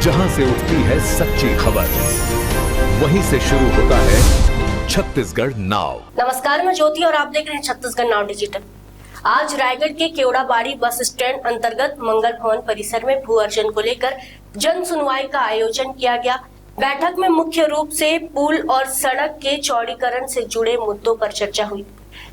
जहां से उठती है सच्ची खबर, वहीं से शुरू होता है छत्तीसगढ़ नाउ। नमस्कार, मैं ज्योति और आप देख रहे हैं छत्तीसगढ़ नाउ डिजिटल। आज रायगढ़ के केवड़ाबाड़ी बस स्टैंड अंतर्गत मंगल भवन परिसर में भू अर्जन को लेकर जन सुनवाई का आयोजन किया गया। बैठक में मुख्य रूप से पुल और सड़क के चौड़ीकरण से जुड़े मुद्दों पर चर्चा हुई।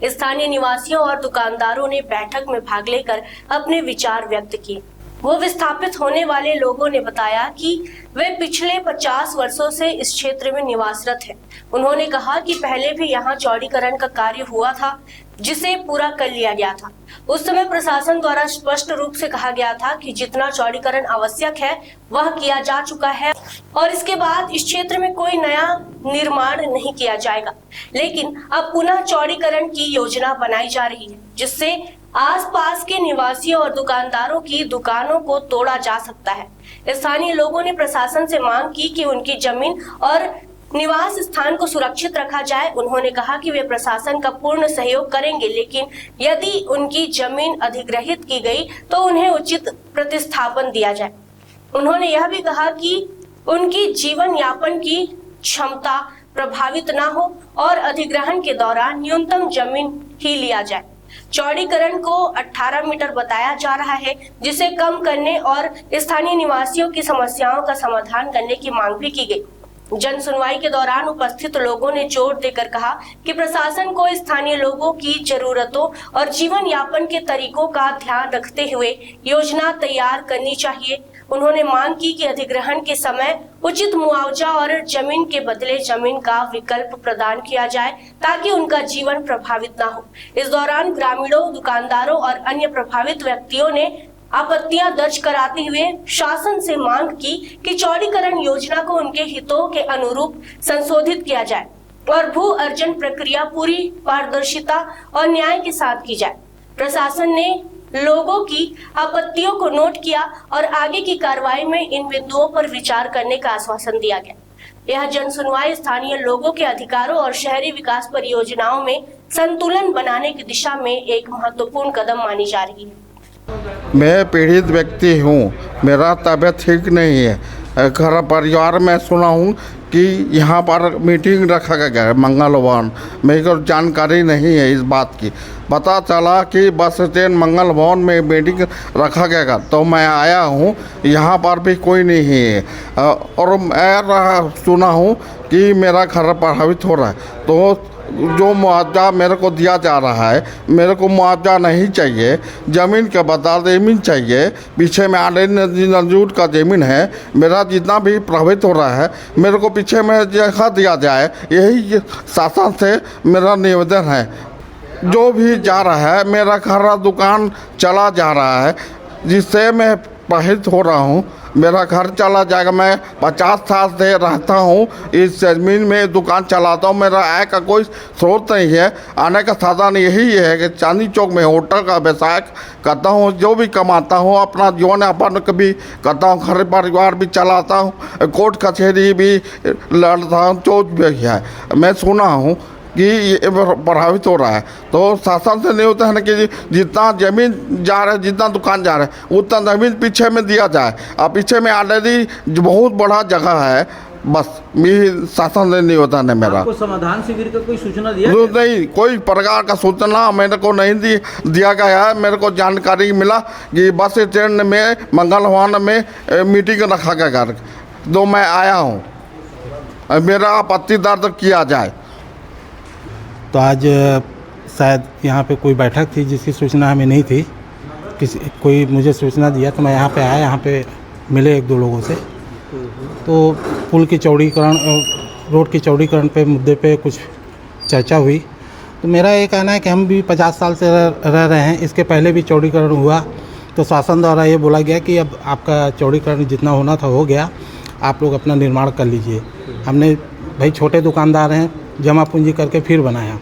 स्थानीय निवासियों और दुकानदारों ने बैठक में भाग लेकर अपने विचार व्यक्त किए। वो विस्थापित होने वाले लोगों ने बताया कि वे पिछले 50 वर्षों से इस क्षेत्र में निवासरत हैं। उन्होंने कहा कि पहले भी यहाँ चौड़ीकरण का कार्य हुआ था, जिसे पूरा कर लिया गया था। उस समय प्रशासन द्वारा स्पष्ट रूप से कहा गया था कि जितना चौड़ीकरण आवश्यक है वह किया जा चुका है और इसके बाद इस क्षेत्र में कोई नया निर्माण नहीं किया जाएगा। लेकिन अब पुनः चौड़ीकरण की योजना बनाई जा रही है, जिससे आसपास के निवासियों और दुकानदारों की दुकानों को तोड़ा जा सकता है। स्थानीय लोगों ने प्रशासन से मांग की कि उनकी जमीन और निवास स्थान को सुरक्षित रखा जाए। उन्होंने कहा कि वे प्रशासन का पूर्ण सहयोग करेंगे, लेकिन यदि उनकी जमीन अधिग्रहित की गई तो उन्हें उचित प्रतिस्थापन दिया जाए। उन्होंने यह भी कहा कि उनकी जीवन यापन की क्षमता प्रभावित न हो और अधिग्रहण के दौरान न्यूनतम जमीन ही लिया जाए। चौड़ीकरण को 18 मीटर बताया जा रहा है, जिसे कम करने और स्थानीय निवासियों की समस्याओं का समाधान करने की मांग भी की गई। जन सुनवाई के दौरान उपस्थित लोगों ने जोर देकर कहा कि प्रशासन को स्थानीय लोगों की जरूरतों और जीवन यापन के तरीकों का ध्यान रखते हुए योजना तैयार करनी चाहिए। उन्होंने मांग की कि अधिग्रहण के समय उचित मुआवजा और जमीन के बदले जमीन का विकल्प प्रदान किया जाए, ताकि उनका जीवन प्रभावित न हो। इस दौरान ग्रामीणों, दुकानदारों और अन्य प्रभावित व्यक्तियों ने आपत्तियां दर्ज कराते हुए शासन से मांग की कि चौड़ीकरण योजना को उनके हितों के अनुरूप संशोधित किया जाए और भू अर्जन प्रक्रिया पूरी पारदर्शिता और न्याय के साथ की जाए। प्रशासन ने लोगों की आपत्तियों को नोट किया और आगे की कार्रवाई में इन बिंदुओं पर विचार करने का आश्वासन दिया गया। यह जन सुनवाई स्थानीय लोगों के अधिकारों और शहरी विकास परियोजनाओं में संतुलन बनाने की दिशा में एक महत्वपूर्ण कदम मानी जा रही है। मैं पीड़ित व्यक्ति हूँ, मेरा तबीयत ठीक नहीं है। घर परिवार में सुना हूँ कि यहाँ पर मीटिंग रखा गया है मंगल भवन। मेरे को जानकारी नहीं है इस बात की। पता चला कि बस स्टैंड मंगल भवन में मीटिंग रखा गया, तो मैं आया हूँ। यहाँ पर भी कोई नहीं है और मैं सुना हूँ कि मेरा घर प्रभावित हो रहा है। तो जो मुआवजा मेरे को दिया जा रहा है, मेरे को मुआवजा नहीं चाहिए, ज़मीन के बदले ज़मीन चाहिए। पीछे में आड़े नजूर का ज़मीन है, मेरा जितना भी प्रभावित हो रहा है मेरे को पीछे में जगह दिया जाए, यही शासन से मेरा निवेदन है। जो भी जा रहा है, मेरा घर दुकान चला जा रहा है, जिससे मैं प्रभावित हो रहा हूँ। मेरा घर चला जाएगा। मैं 50 साल से रहता हूँ इस ज़मीन में, दुकान चलाता हूँ। मेरा आय का कोई स्रोत नहीं है। आने का साधन यही है कि चांदी चौक में होटल का व्यवसाय करता हूँ। जो भी कमाता हूँ अपना जीवन यापन भी करता हूँ, घर परिवार भी चलाता हूँ, कोर्ट कचहरी भी लड़ता हूँ, जो भी है। मैं सुना हूँ कि ये प्रभावित हो रहा है, तो शासन से नहीं होता है ना कि जितना ज़मीन जा रहा है, जितना दुकान जा रहा है, उतना ज़मीन पीछे में दिया जाए। और पीछे में ऑलरेडी बहुत बड़ा जगह है। बस मेरी शासन से नहीं होता है। मेरा आपको समाधान शिविर का कोई सूचना दिया? नहीं, कोई प्रकार का सूचना मेरे को नहीं दिया गया है। मेरे को जानकारी मिला कि बस स्टैंड में मंगल भवन में मीटिंग रखा गया, तो मैं आया हूँ। मेरा आपत्ति दर्ज किया जाए। तो आज शायद यहाँ पे कोई बैठक थी जिसकी सूचना हमें नहीं थी। कोई मुझे सूचना दिया तो मैं यहाँ पे आया। यहाँ पे मिले एक दो लोगों से, तो पुल की चौड़ीकरण, रोड की चौड़ीकरण पे मुद्दे पे कुछ चर्चा हुई। तो मेरा ये कहना है कि हम भी 50 साल से रह रहे हैं। इसके पहले भी चौड़ीकरण हुआ, तो शासन द्वारा ये बोला गया कि अब आपका चौड़ीकरण जितना होना था हो गया, आप लोग अपना निर्माण कर लीजिए। हमने भाई छोटे दुकानदार हैं, जमा पूंजी करके फिर बनाया।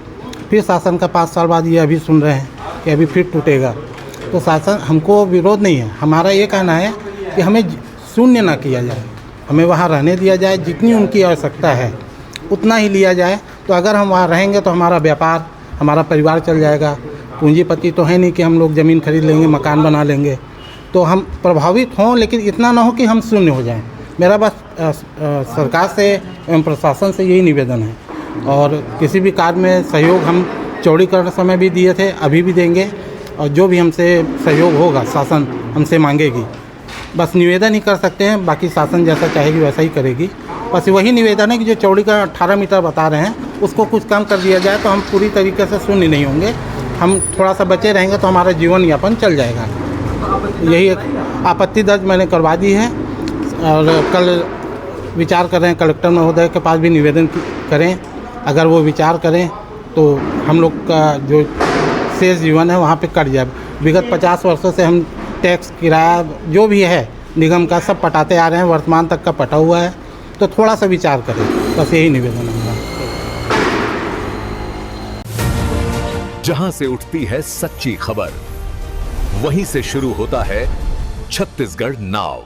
फिर शासन का 5 साल बाद ये अभी सुन रहे हैं कि अभी फिर टूटेगा। तो शासन, हमको विरोध नहीं है। हमारा ये कहना है कि हमें शून्य ना किया जाए, हमें वहाँ रहने दिया जाए। जितनी उनकी आवश्यकता है उतना ही लिया जाए। तो अगर हम वहाँ रहेंगे तो हमारा व्यापार, हमारा परिवार चल जाएगा। पूंजीपति तो है नहीं कि हम लोग ज़मीन खरीद लेंगे, मकान बना लेंगे। तो हम प्रभावित हों, लेकिन इतना ना हो कि हम शून्य हो जाएं। मेरा बस सरकार से एवं प्रशासन से यही निवेदन है। और किसी भी कार्य में सहयोग हम चौड़ीकरण समय भी दिए थे, अभी भी देंगे, और जो भी हमसे सहयोग होगा शासन हमसे मांगेगी। बस निवेदन ही कर सकते हैं, बाकी शासन जैसा चाहेगी वैसा ही करेगी। बस वही निवेदन है कि जो चौड़ीकरण 18 मीटर बता रहे हैं उसको कुछ कम कर दिया जाए तो हम पूरी तरीके से शून्य नहीं होंगे। हम थोड़ा सा बचे रहेंगे तो हमारा जीवन यापन चल जाएगा। यही एक आपत्ति दर्ज मैंने करवा दी है और कल विचार कर रहे हैं, कलेक्टर महोदय के पास भी निवेदन करें। अगर वो विचार करें तो हम लोग का जो शेष जीवन है वहाँ पे कट जाए। विगत 50 वर्षों से हम टैक्स, किराया जो भी है निगम का सब पटाते आ रहे हैं, वर्तमान तक का पटा हुआ है, तो थोड़ा सा विचार करें, बस यही निवेदन है हमारा। जहां से उठती है सच्ची खबर, वहीं से शुरू होता है छत्तीसगढ़ नाव।